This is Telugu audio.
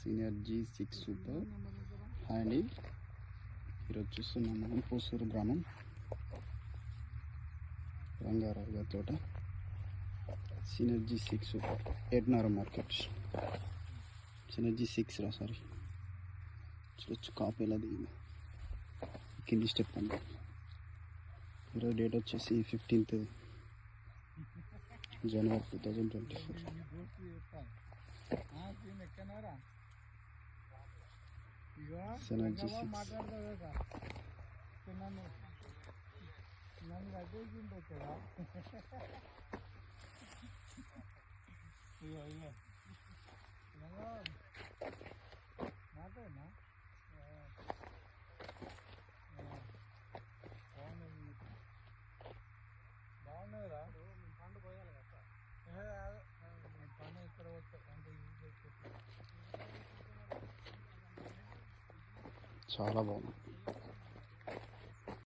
Synergy 6 super handy. ఈరోజు చూస్తున్నాం మనం పూసూరు గ్రామం రంగారావు గారి తోట. సినర్జీ 6 సూపర్ ఏట్నారం మార్కెట్. సినర్జీ 6 రా సారీ. చూడొచ్చు కాపు ఎలా దిగింది. కింది స్టెప్ అండి. ఈరోజు డేట్ వచ్చేసి 15th జనవరి 2024. సినర్జీ 6. బాగున్నదిరా పండు పోయాలి కదా పండు ఇక్కడ చాలా బాగుంది.